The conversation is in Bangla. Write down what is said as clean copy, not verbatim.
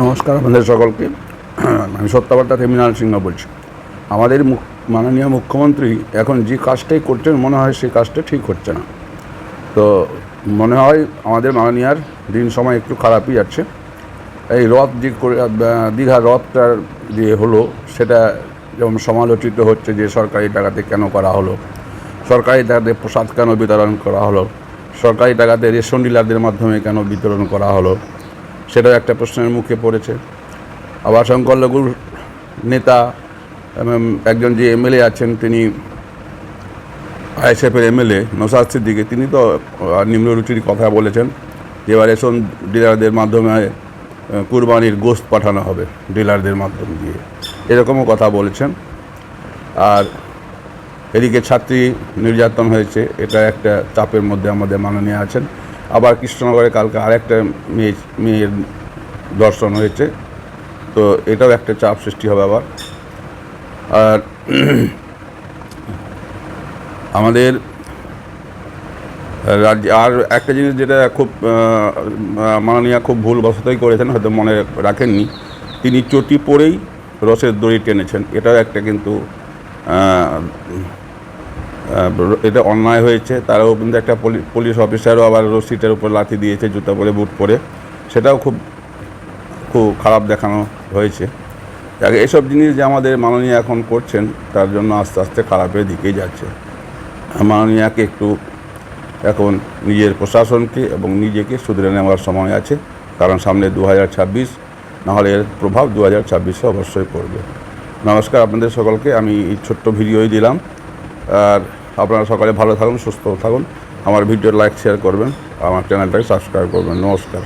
নমস্কার আপনাদের সকলকে। আমি সত্যবার্তা থেকে মৃণাল সিংহ বলছি। আমাদের মাননীয় মুখ্যমন্ত্রী এখন যে কাজটাই করছেন মনে হয় সেই কাজটা ঠিক হচ্ছে না। তো মনে হয় আমাদের মাননীয়ার দিন সময় একটু খারাপই যাচ্ছে। এই রথ যে দীঘার রথটার যে হলো সেটা যেমন সমালোচিত হচ্ছে যে সরকারি টাকাতে কেন করা হলো, সরকারি টাকাতে প্রসাদ কেন বিতরণ করা হলো, সরকারি টাকাতে রেশন ডিলারদের মাধ্যমে কেন বিতরণ করা হলো, সেটাও একটা প্রশ্নের মুখে পড়েছে। আবার সংখ্যালঘুর নেতা একজন যে এমএলএ আছেন, তিনি আইএসএফের এমএলএ নওশাদ সিদ্দিকী, তিনি তো নিম্নরুচির কথা বলেছেন যে এবার রেশন ডিলারদের মাধ্যমে কুরবানির গোশত পাঠানো হবে ডিলারদের মাধ্যম দিয়ে, এরকমও কথা বলেছেন। আর এদিকে ছাত্রী নির্যাতন হয়েছে, এটা একটা চাপের মধ্যে আমাদের মাননীয় আছেন। আবার কৃষ্ণনগরে কালকে আরেকটা মেয়ের দর্শন হয়েছে, তো এটাও একটা চাপ সৃষ্টি হবে আবার। আর আমাদের রাজ্যে আর একটা জিনিস যেটা খুব মাননীয়া খুব ভুলবশতই করেছেন, হয়তো মনে রাখেননি, তিনি চটি পরেই রসের দড়ি টেনেছেন। এটাও একটা কিন্তু এটা অন্যায় হয়েছে। তারাও কিন্তু একটা পুলিশ অফিসারও আবার রশিটার উপর লাথি দিয়েছে জুতা পরে বুট পরে, সেটাও খুব খুব খারাপ দেখানো হয়েছে। এসব জিনিস যে আমাদের মাননীয় এখন করছেন, তার জন্য আস্তে আস্তে খারাপের দিকেই যাচ্ছে। মাননীয়াকে একটু এখন নিজের প্রশাসনকে এবং নিজেকে শুধরে নেওয়ার সময় আছে, কারণ সামনে 2026, নাহলে এর প্রভাব 2026-এ অবশ্যই পড়বে। নমস্কার আপনাদের সকলকে, আমি এই ছোট্ট ভিডিওই দিলাম। আর আপনারা সকালে ভালো থাকুন, সুস্থ থাকুন। আমার ভিডিও লাইক শেয়ার করবেন, আমার চ্যানেলটাকে সাবস্ক্রাইব করবেন। নমস্কার।